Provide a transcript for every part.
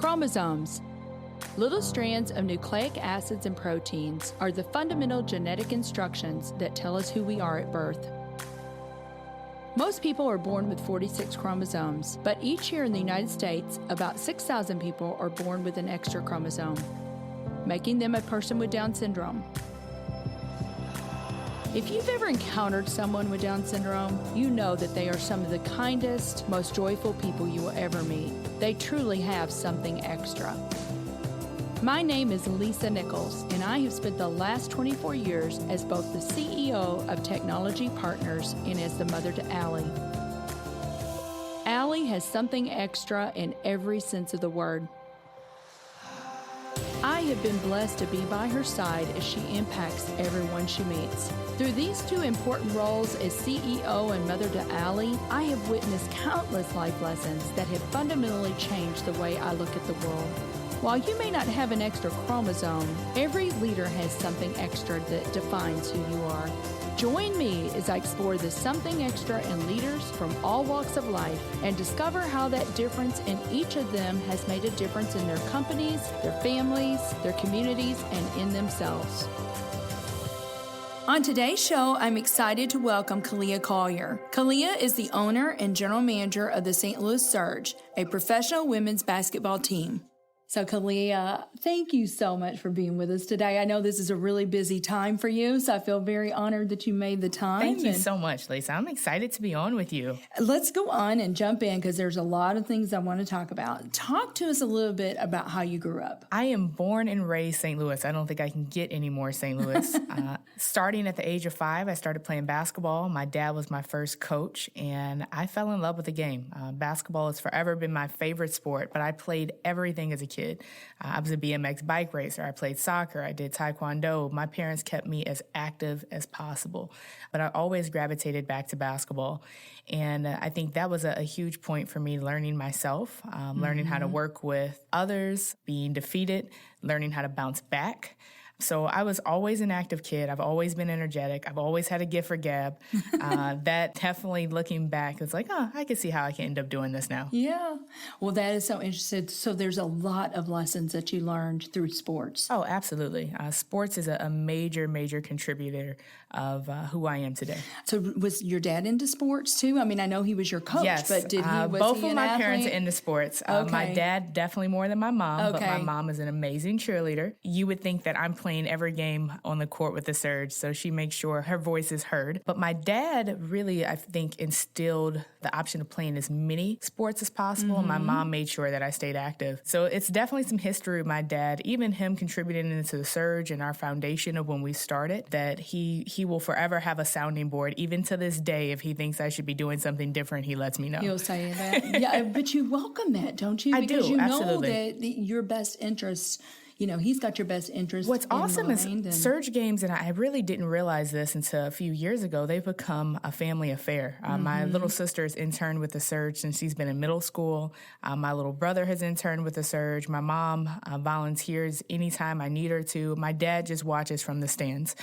Chromosomes. Little strands of nucleic acids and proteins are the fundamental genetic instructions that tell us who we are at birth. Most people are born with 46 chromosomes, but each year in the United States, about 6,000 people are born with an extra chromosome, making them a person with Down syndrome. If you've ever encountered someone with Down syndrome, you know that they are some of the kindest, most joyful people you will ever meet. They truly have something extra. My name is Lisa Nichols, and I have spent the last 24 years as both the CEO of Technology Partners and as the mother to Allie. Allie has something extra in every sense of the word. I have been blessed to be by her side as she impacts everyone she meets. Through these two important roles as CEO and mother to Allie, I have witnessed countless life lessons that have fundamentally changed the way I look at the world. While you may not have an extra chromosome, every leader has something extra that defines who you are. Join me as I explore the something extra in leaders from all walks of life and discover how that difference in each of them has made a difference in their companies, their families, their communities, and in themselves. On today's show, I'm excited to welcome Khalia Collier. Khalia is the owner and general manager of the St. Louis Surge, a professional women's basketball team. So, Khalia, thank you so much for being with us today. I know this is a really busy time for you, so I feel very honored that you made the time. Thank you so much, Lisa. I'm excited to be on with you. Let's go on and jump in because there's a lot of things I want to talk about. Talk to us a little bit about how you grew up. I am born and raised St. Louis. I don't think I can get any more St. Louis. Starting at the age of 5, I started playing basketball. My dad was my first coach, and I fell in love with the game. Basketball has forever been my favorite sport, but I played everything as a kid. I was a BMX bike racer. I played soccer. I did taekwondo. My parents kept me as active as possible, but I always gravitated back to basketball. And I think that was a huge point for me, learning myself, learning how to work with others, being defeated, learning how to bounce back. So I was always an active kid. I've always been energetic. I've always had a gift for gab. That definitely, looking back, it's like, I can see how I can end up doing this now. Yeah. Well, that is so interesting. So there's a lot of lessons that you learned through sports. Oh, absolutely. Sports is a major, major contributor of who I am today. So was your dad into sports too? I mean, I know he was your coach, yes, but was both he of an my athlete? parents are into sports. Okay. My dad definitely more than my mom, but Okay. my mom is an amazing cheerleader. You would think that I'm playing every game on the court with the Surge, so she makes sure her voice is heard. But my dad really, I think, instilled the option of playing as many sports as possible. My mom made sure that I stayed active. So it's definitely some history with my dad, even him contributing into the Surge and our foundation of when we started, that he will forever have a sounding board. Even to this day, if he thinks I should be doing something different, he lets me know. He'll say that. Yeah, but you welcome that, don't you? I Because do, you absolutely. know that your best interests, he's got your best interest What's in awesome mind. is Surge games, and I really didn't realize this until a few years ago, they've become a family affair. My little sister has interned with the Surge since she's been in middle school. My little brother has interned with the Surge. My mom volunteers anytime I need her to. My dad just watches from the stands.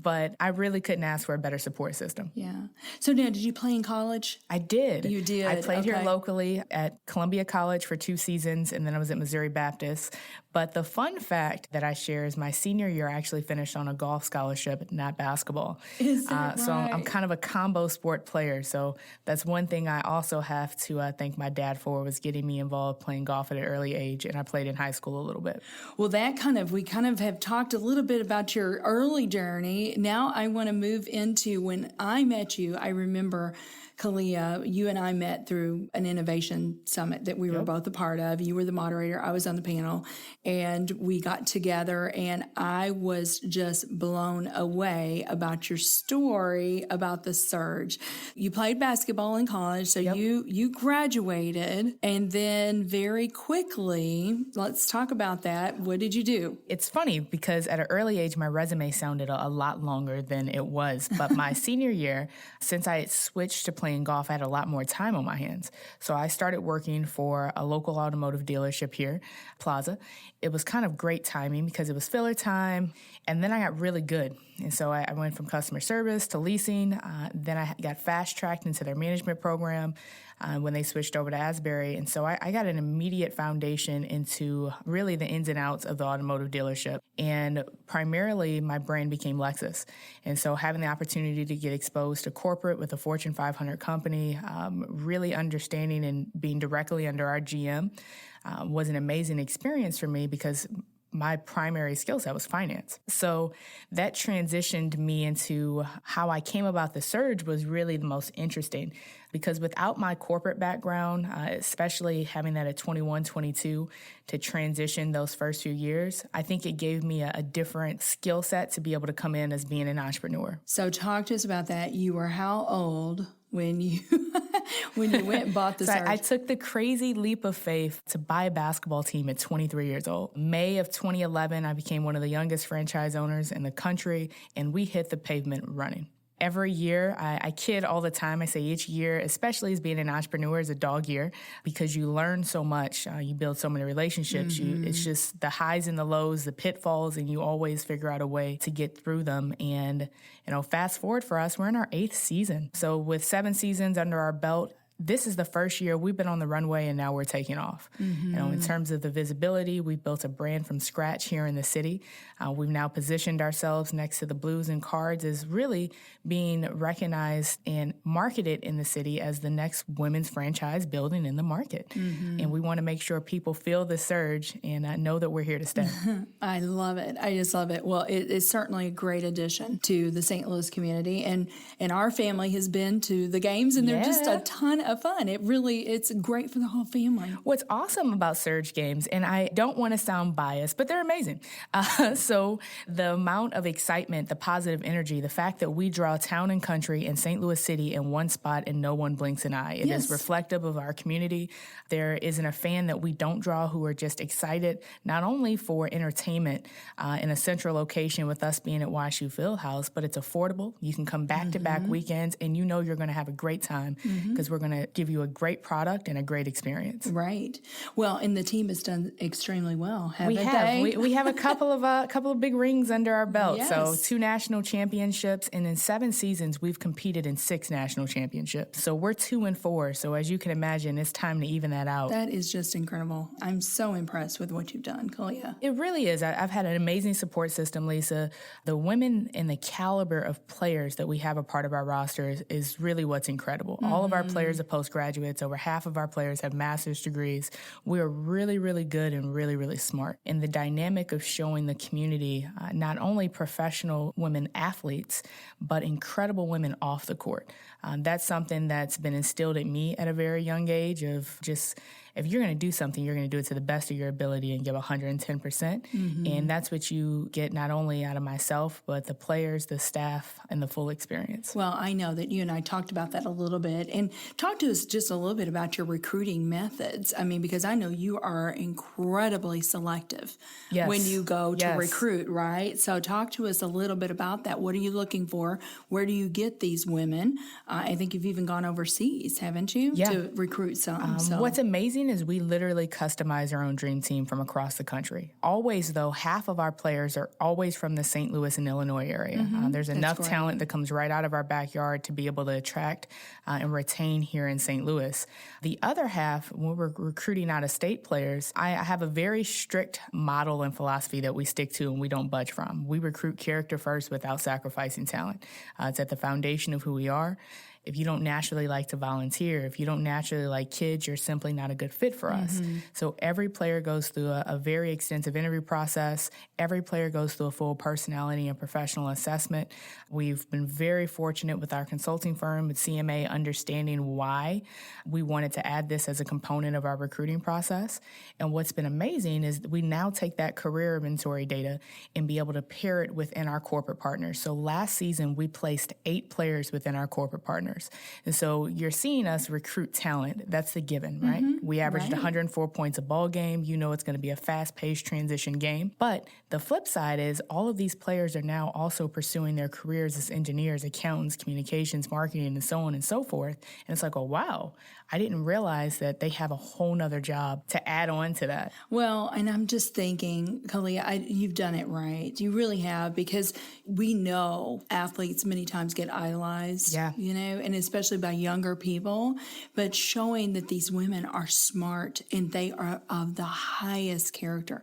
But I really couldn't ask for a better support system. Yeah. So now, did you play in college? I did. You did? I played here Okay. locally at Columbia College for 2 seasons, and then I was at Missouri Baptist. But the fun fact that I share is my senior year, I actually finished on a golf scholarship, not basketball. Is that So I'm right? kind of a combo sport player. So that's one thing I also have to thank my dad for, was getting me involved playing golf at an early age, and I played in high school a little bit. Well, we kind of have talked a little bit about your early journey. Now I want to move into when I met you. I remember, Khalia, you and I met through an innovation summit that we were both a part of. You were the moderator. I was on the panel, and we got together, and I was just blown away about your story about the Surge. You played basketball in college, so you graduated, and then very quickly, let's talk about that. What did you do? It's funny because at an early age, my resume sounded a lot longer than it was. But my senior year, since I had switched to playing golf, I had a lot more time on my hands. So I started working for a local automotive dealership here, Plaza, It was kind of great timing because it was filler time, and then I got really good. And so I went from customer service to leasing. Then I got fast-tracked into their management program when they switched over to Asbury. And so I got an immediate foundation into really the ins and outs of the automotive dealership. And primarily, my brand became Lexus. And so having the opportunity to get exposed to corporate with a Fortune 500 company, really understanding and being directly under our GM was an amazing experience for me because my primary skill set was finance. So that transitioned me into how I came about the surge was really the most interesting because without my corporate background, especially having that at 21, 22, to transition those first few years, I think it gave me a different skill set to be able to come in as being an entrepreneur. So talk to us about that. You were how old when you when you went and bought the surge? I took the crazy leap of faith to buy a basketball team at 23 years old. May of 2011, I became one of the youngest franchise owners in the country, and we hit the pavement running. Every year, I kid all the time. I say each year, especially as being an entrepreneur, is a dog year because you learn so much. You build so many relationships. It's just the highs and the lows, the pitfalls, and you always figure out a way to get through them. And, fast forward for us, we're in our 8th season. So with 7 seasons under our belt, this is the first year we've been on the runway and now we're taking off. In terms of the visibility, we've built a brand from scratch here in the city. We've now positioned ourselves next to the Blues and Cards as really being recognized and marketed in the city as the next women's franchise building in the market. And we want to make sure people feel the surge and know that we're here to stay. I love it. I just love it. Well, it is certainly a great addition to the St. Louis community. And our family has been to the games and they're just a ton of fun. It's great for the whole family. What's awesome about Surge games, and I don't want to sound biased, but they're amazing. So the amount of excitement, the positive energy, the fact that we draw town and country and St. Louis City in one spot and no one blinks an eye. It is reflective of our community. There isn't a fan that we don't draw who are just excited, not only for entertainment in a central location with us being at WashU Fieldhouse, but it's affordable. You can come back-to-back weekends and you're going to have a great time because we're going to give you a great product and a great experience. Right. Well, and the team has done extremely well, haven't they? We have a couple of big rings under our belt. Yes. So 2 national championships, and in 7 seasons, we've competed in 6 national championships. So we're 2-4. So as you can imagine, it's time to even that out. That is just incredible. I'm so impressed with what you've done, Khalia. It really is. I've had an amazing support system, Lisa. The women and the caliber of players that we have a part of our roster is really what's incredible. All of our players are postgraduates. Over half of our players have master's degrees. We are really, really good and really, really smart. And the dynamic of showing the community not only professional women athletes, but incredible women off the court. That's something that's been instilled in me at a very young age of just, if you're going to do something, you're going to do it to the best of your ability and give 110%. And that's what you get not only out of myself, but the players, the staff, and the full experience. Well, I know that you and I talked about that a little bit. And talk to us just a little bit about your recruiting methods. I mean, because I know you are incredibly selective when you go to recruit, right? So talk to us a little bit about that. What are you looking for? Where do you get these women? I think you've even gone overseas, haven't you, to recruit some? What's amazing is we literally customize our own dream team from across the country. Always, though, half of our players are always from the St. Louis and Illinois area. There's enough talent that comes right out of our backyard to be able to attract and retain here in St. Louis. The other half, when we're recruiting out-of-state players, I have a very strict model and philosophy that we stick to and we don't budge from. We recruit character first without sacrificing talent. It's at the foundation of who we are. If you don't naturally like to volunteer, if you don't naturally like kids, you're simply not a good fit for us. So every player goes through a very extensive interview process. Every player goes through a full personality and professional assessment. We've been very fortunate with our consulting firm, with CMA, understanding why we wanted to add this as a component of our recruiting process. And what's been amazing is we now take that career inventory data and be able to pair it within our corporate partners. So last season, we placed 8 players within our corporate partners. partners. And so you're seeing us recruit talent. That's the given, right? We averaged 104 points a ball game. You know it's going to be a fast-paced transition game. But the flip side is all of these players are now also pursuing their careers as engineers, accountants, communications, marketing, and so on and so forth. And it's like, oh, wow, I didn't realize that they have a whole nother job to add on to that. Well, and I'm just thinking, Khalia, you've done it right. You really have, because we know athletes many times get idolized, and especially by younger people, but showing that these women are smart and they are of the highest character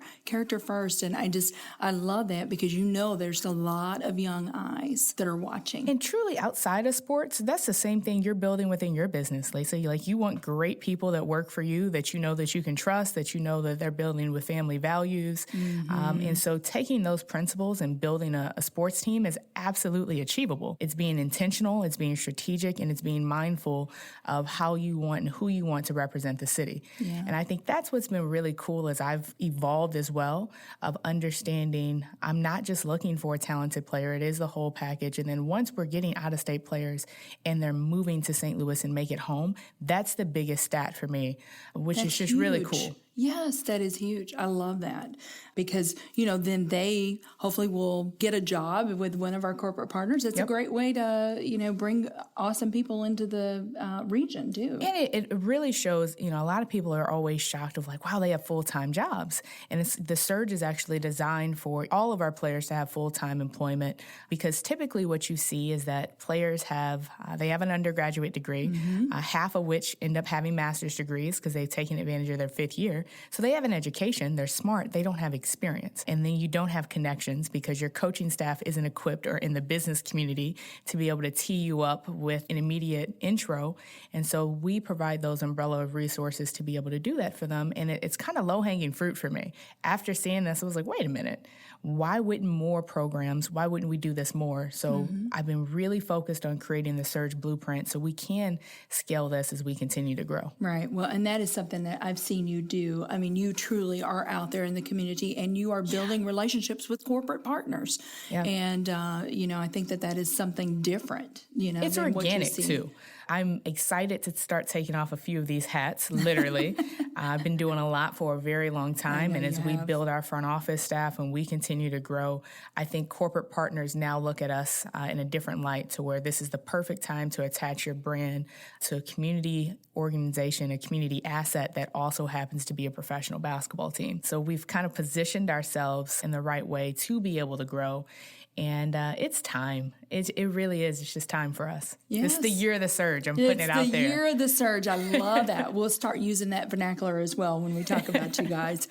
first. And I love that, because there's a lot of young eyes that are watching. And truly outside of sports, that's the same thing you're building within your business, Lisa. You want great people that work for you, that you know that you can trust, that you know that they're building with family values. And so taking those principles and building a sports team is absolutely achievable. It's being intentional, it's being strategic, and it's being mindful of how you want and who you want to represent the city. And I think that's what's been really cool as I've evolved as well, of understanding I'm not just looking for a talented player, it is the whole package. And then once we're getting out-of-state players and they're moving to St. Louis and make it home, that's the biggest stat for me, which is just really cool. Yes, that is huge. I love that, because, then they hopefully will get a job with one of our corporate partners. It's a great way to, bring awesome people into the region too. And it really shows, a lot of people are always shocked of wow, they have full-time jobs. And the Surge is actually designed for all of our players to have full-time employment, because typically what you see is that players have an undergraduate degree, half of which end up having master's degrees because they've taken advantage of their fifth year. So they have an education, they're smart, they don't have experience. And then you don't have connections because your coaching staff isn't equipped or in the business community to be able to tee you up with an immediate intro. And so we provide those umbrella of resources to be able to do that for them. And it's kind of low-hanging fruit for me. After seeing this, I was like, wait a minute, why wouldn't more programs, why wouldn't we do this more? So I've been really focused on creating the Surge blueprint so we can scale this as we continue to grow. Right. Well, and that is something that I've seen you do. I mean, you truly are out there in the community and you are building relationships with corporate partners. And, I think that is something different, It's than organic what you see. too. I'm excited to start taking off a few of these hats, literally. I've been doing a lot for a very long time, and as we build our front office staff and we continue to grow, I think corporate partners now look at us in a different light, to where this is the perfect time to attach your brand to a community organization, a community asset that also happens to be a professional basketball team. So we've kind of positioned ourselves in the right way to be able to grow. And it's time. It really is. It's just time for us. It's the year of the Surge. I'm putting it out there. It's the year of the Surge. I love that. We'll start using that vernacular as well when we talk about you guys.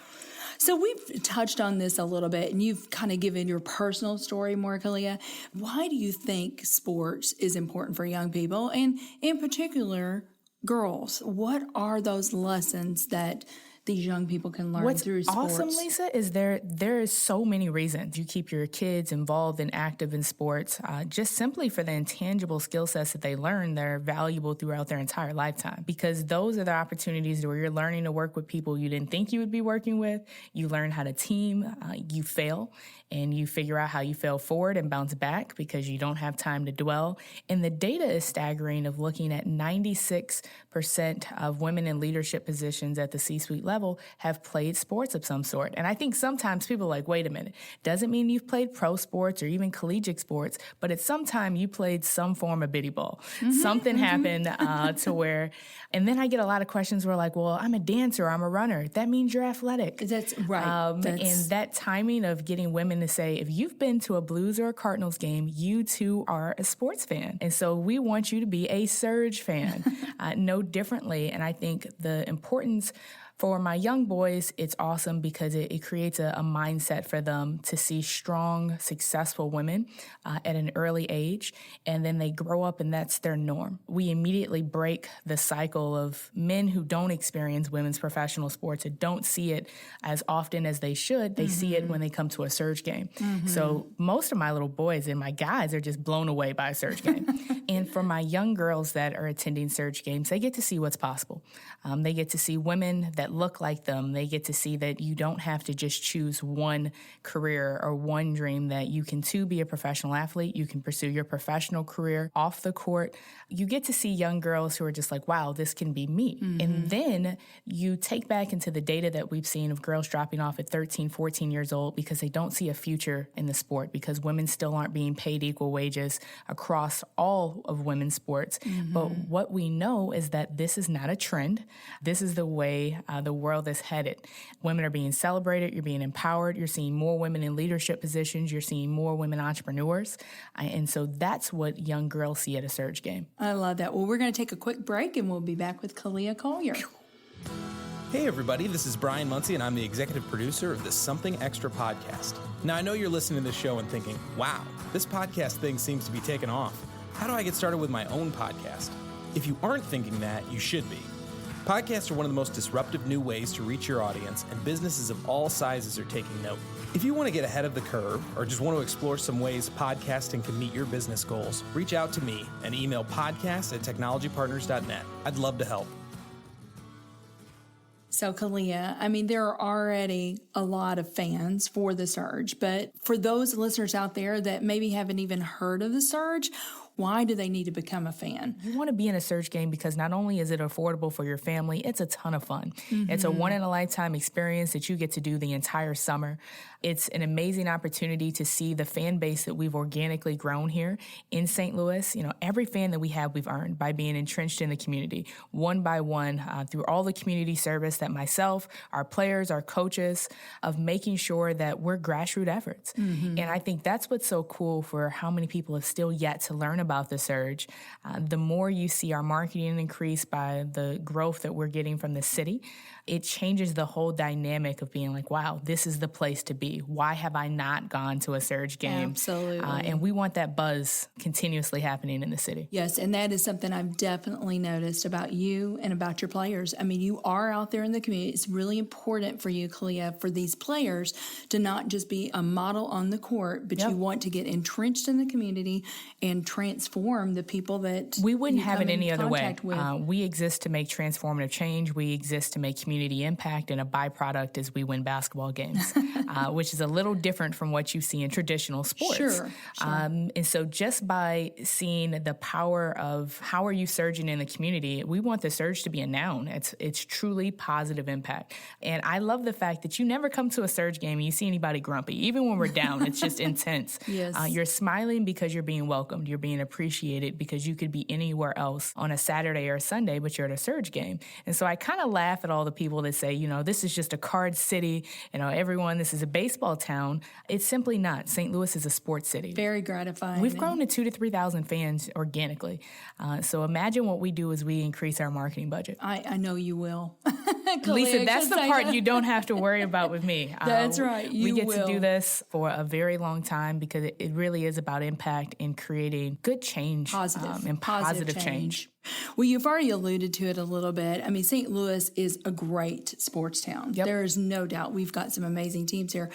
So we've touched on this a little bit, and you've kind of given your personal story more, Khalia. Why do you think sports is important for young people, and in particular, girls? What are those lessons that these young people can learn through sports? What's awesome, Lisa, is there is so many reasons you keep your kids involved and active in sports, just simply for the intangible skill sets that they learn that are valuable throughout their entire lifetime. Because those are the opportunities where you're learning to work with people you didn't think you would be working with. You learn how to team, you fail, and you figure out how you fail forward and bounce back because you don't have time to dwell. And the data is staggering, of looking at 96% of women in leadership positions at the C-suite level have played sports of some sort. And I think sometimes people are like, wait a minute, doesn't mean you've played pro sports or even collegiate sports, but at some time you played some form of bitty ball. Something happened to where, and then I get a lot of questions where like, well, I'm a dancer, I'm a runner. That means you're athletic. That's right. And that timing of getting women to say, if you've been to a Blues or a Cardinals game, you too are a sports fan. And so we want you to be a Surge fan, no differently. And I think the importance for my young boys, it's awesome because it creates a mindset for them to see strong, successful women at an early age, and then they grow up and that's their norm. We immediately break the cycle of men who don't experience women's professional sports or don't see it as often as they should. They see it when they come to a Surge game. So most of my little boys and my guys are just blown away by a Surge game. And for my young girls that are attending Surge games, they get to see what's possible. They get to see women that that look like them. They get to see that you don't have to just choose one career or one dream, that you can too be a professional athlete. You can pursue your professional career off the court. You get to see young girls who are just like, wow, this can be me. And then you take back into the data that we've seen of girls dropping off at 13, 14 years old because they don't see a future in the sport, because women still aren't being paid equal wages across all of women's sports. But what we know is that this is not a trend. This is the way the world is headed. Women are being celebrated. You're being empowered. You're seeing more women in leadership positions. You're seeing more women entrepreneurs. And so that's what young girls see at a Surge game. I love that. Well, we're going to take a quick break and we'll be back with Khalia Collier. Hey everybody, this is Brian Muncie and I'm the executive producer of the Something Extra podcast. Now I know you're listening to this show and thinking, wow, this podcast thing seems to be taking off. How do I get started with my own podcast? If you aren't thinking that, you should be. Podcasts are one of the most disruptive new ways to reach your audience, and businesses of all sizes are taking note. If you want to get ahead of the curve or just want to explore some ways podcasting can meet your business goals, reach out to me and email podcast@technologypartners.net. I'd love to help. So, Khalia, I mean, there are already a lot of fans for the Surge, but for those listeners out there that maybe haven't even heard of the Surge, why do they need to become a fan? You want to be in a Surge game because not only is it affordable for your family, it's a ton of fun. It's a one-in-a-lifetime experience that you get to do the entire summer. It's an amazing opportunity to see the fan base that we've organically grown here in St. Louis. You know, every fan that we have, we've earned by being entrenched in the community, one by one, through all the community service that myself, our players, our coaches, of making sure that we're grassroots efforts. And I think that's what's so cool for how many people have still yet to learn about the Surge. The more you see our marketing increase by the growth that we're getting from the city, it changes the whole dynamic of being like, wow, this is the place to be. Why have I not gone to a Surge game? Absolutely. And we want that buzz continuously happening in the city. Yes, and that is something I've definitely noticed about you and about your players. I mean, you are out there in the community. It's really important for you, Khalia, for these players to not just be a model on the court, but you want to get entrenched in the community and transform the people that we wouldn't have it any other way. With. We exist to make transformative change. We exist to make community impact, and a byproduct is we win basketball games, which is a little different from what you see in traditional sports. Sure. And so just by seeing the power of how are you surging in the community, we want the Surge to be a noun. It's truly positive impact. And I love the fact that you never come to a Surge game and you see anybody grumpy. Even when we're down, it's just intense. Yes. You're smiling because you're being welcomed. You're being appreciated because you could be anywhere else on a Saturday or a Sunday, but you're at a Surge game. And so I kind of laugh at all the people that say, you know, this is just a card city, you know, this is a baseball town. It's simply not. St. Louis is a sports city. Very gratifying. We've grown to 2,000 to 3,000 fans organically. So imagine what we do as we increase our marketing budget. I know you will. Lisa, that's the part you don't have to worry about with me. That's right. We get to do this for a very long time because it really is about impact and creating good change. Positive change. Well, you've already alluded to it a little bit. I mean, St. Louis is a great sports town. Yep. There is no doubt. We've got some amazing teams here.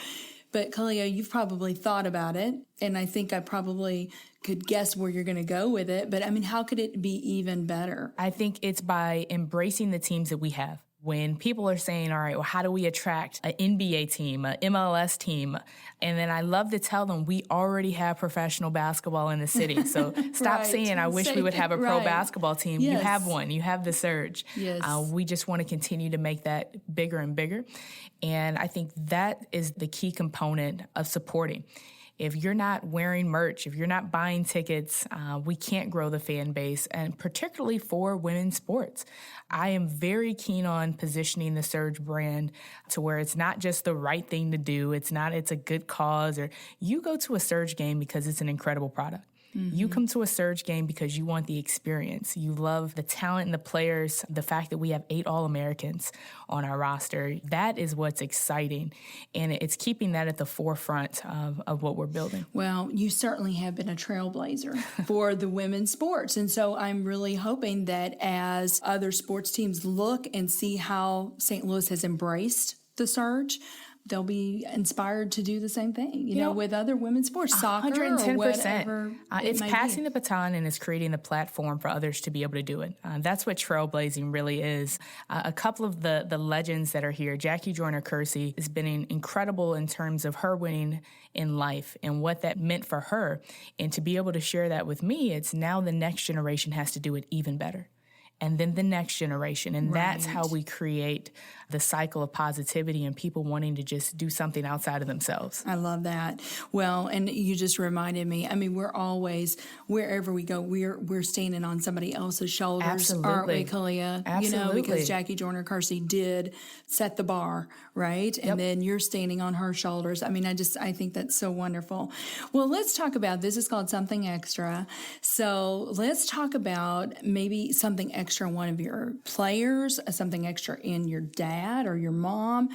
But, Khalia, you've probably thought about it, and I think I probably could guess where you're going to go with it. But, I mean, how could it be even better? I think it's by embracing the teams that we have. When people are saying, all right, well, how do we attract an NBA team, an MLS team? And then I love to tell them we already have professional basketball in the city. So stop saying, I wish we would have a pro basketball team. Yes. You have one. You have the Surge. Yes. We just want to continue to make that bigger and bigger. And I think that is the key component of supporting. If you're not wearing merch, if you're not buying tickets, we can't grow the fan base, and particularly for women's sports. I am very keen on positioning the Surge brand to where it's not just the right thing to do. It's a good cause, or you go to a Surge game because it's an incredible product. You come to a Surge game because you want the experience. You love the talent and the players, the fact that we have 8 All-Americans on our roster. That is what's exciting, and it's keeping that at the forefront of what we're building. Well, you certainly have been a trailblazer for the women's sports, and so I'm really hoping that as other sports teams look and see how St. Louis has embraced the Surge, they'll be inspired to do the same thing, you know, with other women's sports, soccer 110%. Or whatever. It's passing the baton and it's creating the platform for others to be able to do it. That's what trailblazing really is. A couple of the legends that are here, Jackie Joyner-Kersee has been incredible in terms of her winning in life and what that meant for her. And to be able to share that with me, it's now the next generation has to do it even better. And then the next generation. And that's how we create the cycle of positivity and people wanting to just do something outside of themselves. I love that. Well, and you just reminded me, I mean, we're always, wherever we go, we're standing on somebody else's shoulders. Absolutely. Aren't we, Khalia? Absolutely. You know, because Jackie Joyner-Kersee did set the bar, right? And then you're standing on her shoulders. I mean, I think that's so wonderful. Well, let's talk about, this is called Something Extra. So let's talk about maybe something extra in one of your players, something extra in your dad or your mom.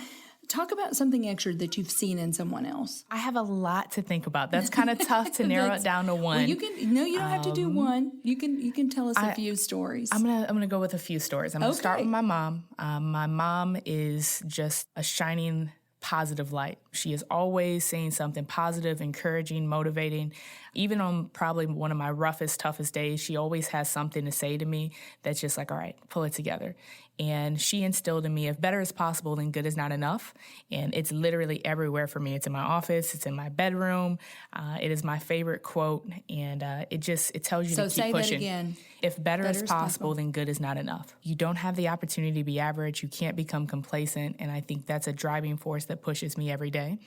Talk about something extra that you've seen in someone else. I have a lot to think about. That's kind of tough to narrow it down to one. Well, you don't have to do one. You can tell us a few stories. I'm gonna go with a few stories. I'm gonna start with my mom. My mom is just a shining positive light. She is always saying something positive, encouraging, motivating. Even on probably one of my roughest, toughest days, she always has something to say to me that's just like, all right, pull it together. And she instilled in me, if better is possible, then good is not enough. And it's literally everywhere for me. It's in my office. It's in my bedroom. It is my favorite quote. And it tells you to keep pushing. So say that again. If better is possible, then good is not enough. You don't have the opportunity to be average. You can't become complacent. And I think that's a driving force that pushes me every day.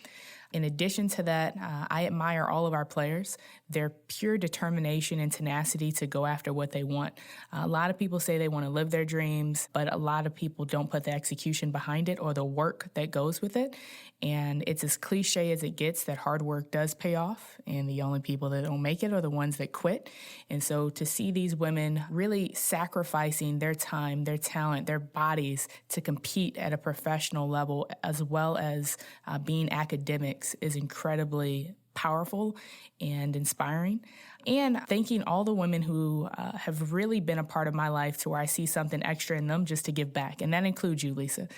In addition to that, I admire all of our players, their pure determination and tenacity to go after what they want. A lot of people say they want to live their dreams, but a lot of people don't put the execution behind it or the work that goes with it. And it's as cliche as it gets that hard work does pay off, and the only people that don't make it are the ones that quit. And so to see these women really sacrificing their time, their talent, their bodies to compete at a professional level, as well as being academics, is incredibly powerful and inspiring. And thanking all the women who have really been a part of my life to where I see something extra in them just to give back. And that includes you, Lisa,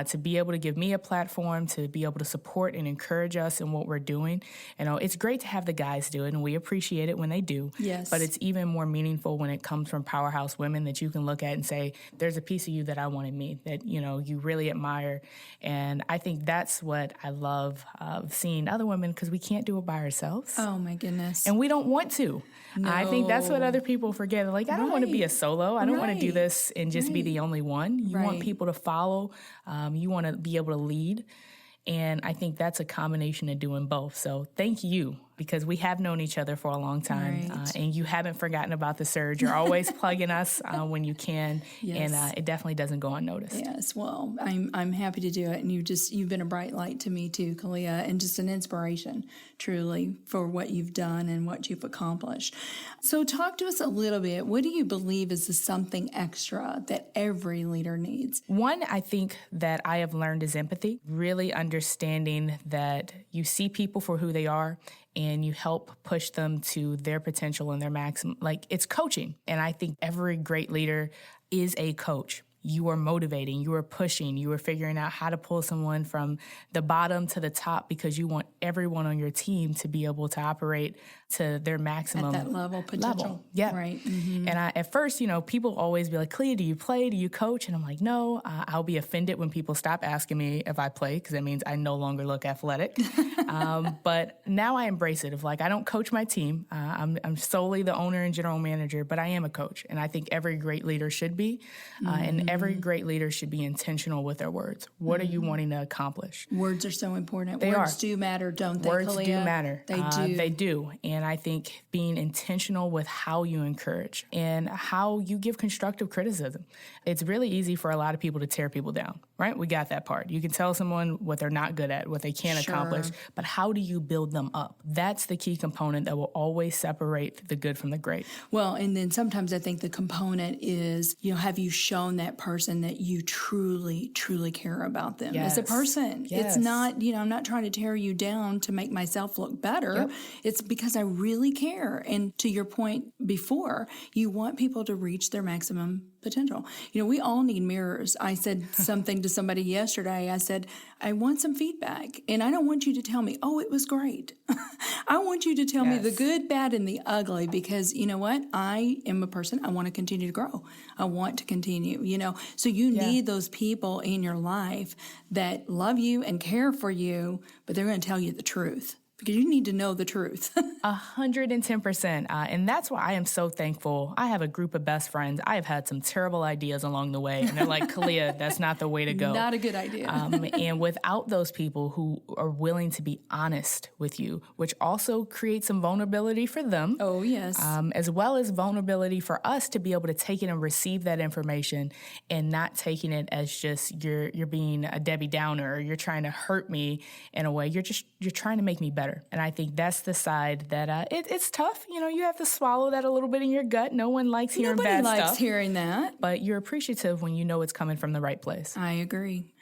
to be able to give me a platform, to be able to support and encourage us in what we're doing. You know, it's great to have the guys do it, and we appreciate it when they do. Yes. But it's even more meaningful when it comes from powerhouse women that you can look at and say, there's a piece of you that I want in me, that, you know, you really admire. And I think that's what I love seeing other women, because we can't do it by ourselves. Oh, my goodness. And we don't want to. No. I think that's what other people forget. They're like, I don't want to be a solo. I don't want to do this and just be the only one. You want people to follow. You want to be able to lead. And I think that's a combination of doing both. So thank you, because we have known each other for a long time. And you haven't forgotten about the surge. You're always plugging us when you can. Yes. And it definitely doesn't go unnoticed. Yes, well, I'm happy to do it. And you've been a bright light to me too, Khalia, and just an inspiration, truly, for what you've done and what you've accomplished. So talk to us a little bit. What do you believe is the something extra that every leader needs? One, I think that I have learned is empathy, really understanding that you see people for who they are and you help push them to their potential and their maximum. Like, it's coaching. And I think every great leader is a coach. You are motivating, you are pushing, you are figuring out how to pull someone from the bottom to the top, because you want everyone on your team to be able to operate to their maximum at that level, potential. Yeah. Right. Mm-hmm. And at first, people always be like, Khalia, do you play? Do you coach? And I'm like, no. I'll be offended when people stop asking me if I play, because it means I no longer look athletic. But now I embrace it. I don't coach my team. I'm solely the owner and general manager, but I am a coach. And I think every great leader should be. And every great leader should be intentional with their words. What are you wanting to accomplish? Words are so important. Words do matter, don't they, Words Khalia? do matter. They do. They do. And I think being intentional with how you encourage and how you give constructive criticism. It's really easy for a lot of people to tear people down, right? We got that part. You can tell someone what they're not good at, what they can't accomplish, but how do you build them up? That's the key component that will always separate the good from the great. Well, and then sometimes I think the component is, have you shown that person that you truly, truly care about them as a person? Yes. It's not, I'm not trying to tear you down to make myself look better. Yep. It's because I really care. And to your point before, you want people to reach their maximum potential. We all need mirrors. I said something to somebody yesterday. I said, I want some feedback, and I don't want you to tell me, oh, it was great. I want you to tell me the good, bad, and the ugly, because you know what? I am a person, I want to continue to grow. I want to continue, So you need those people in your life that love you and care for you, but they're going to tell you the truth. Because you need to know the truth. 110%. And that's why I am so thankful. I have a group of best friends. I have had some terrible ideas along the way. And they're like, Khalia, that's not the way to go. Not a good idea. And without those people who are willing to be honest with you, which also creates some vulnerability for them. Oh, yes. As well as vulnerability for us to be able to take it and receive that information and not taking it as just you're being a Debbie Downer, or you're trying to hurt me in a way. You're trying to make me better. And I think that's the side that it's tough. You have to swallow that a little bit in your gut. No one likes hearing bad stuff. Nobody likes hearing that. But you're appreciative when you know it's coming from the right place. I agree.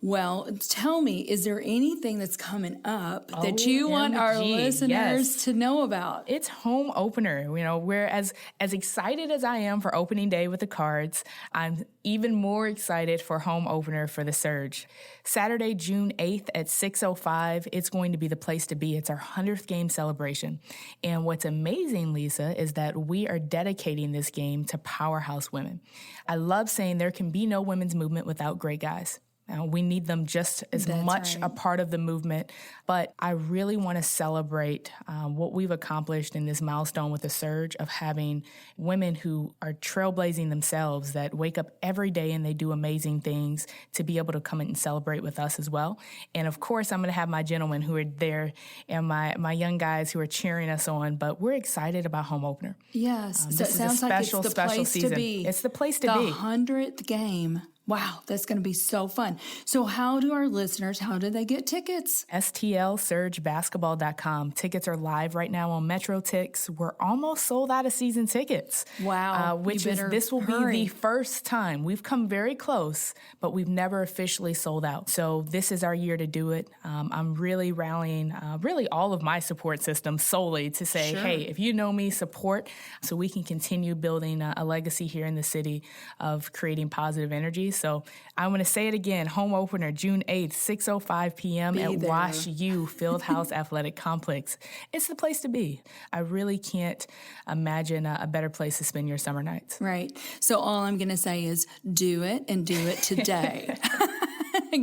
Well, tell me, is there anything that's coming up that you want our listeners to know about? It's home opener. We're as excited as I am for opening day with the Cards, I'm even more excited for home opener for the Surge. Saturday, June 8th at 6:05, it's going to be the place to be. It's our 100th game celebration. And what's amazing, Lisa, is that we are dedicating this game to powerhouse women. I love saying there can be no women's movement without great guys. We need them just as much a part of the movement, but I really want to celebrate what we've accomplished in this milestone with the Surge of having women who are trailblazing themselves, that wake up every day and they do amazing things, to be able to come in and celebrate with us as well. And of course, I'm going to have my gentlemen who are there and my young guys who are cheering us on, but we're excited about home opener. Yes. So it sounds like it's the place to be. It's the place to be. The 100th game. Wow, that's going to be so fun. So how do they get tickets? STLSurgeBasketball.com. Tickets are live right now on Metro Tix. We're almost sold out of season tickets. Wow. This will be the first time. We've come very close, but we've never officially sold out. So this is our year to do it. I'm really rallying really all of my support system solely to say, hey, if you know me, support, so we can continue building a legacy here in the city of creating positive energy. So I'm going to say it again, home opener, June 8th, 6:05 p.m. at Wash U Fieldhouse Athletic Complex. It's the place to be. I really can't imagine a better place to spend your summer nights. Right. So all I'm going to say is do it, and do it today.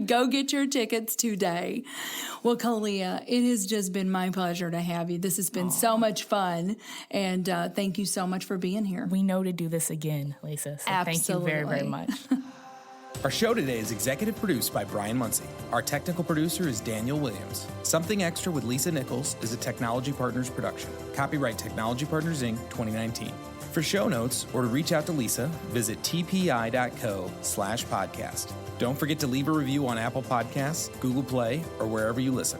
Go get your tickets today. Well, Khalia, it has just been my pleasure to have you. This has been so much fun, and thank you so much for being here. We know to do this again, Lisa, so thank you very, very much. Our show today is executive produced by Brian Muncie. Our technical producer is Daniel Williams. Something Extra with Lisa Nichols is a Technology Partners production. Copyright Technology Partners, Inc., 2019. For show notes or to reach out to Lisa, visit tpi.co/podcast. Don't forget to leave a review on Apple Podcasts, Google Play, or wherever you listen.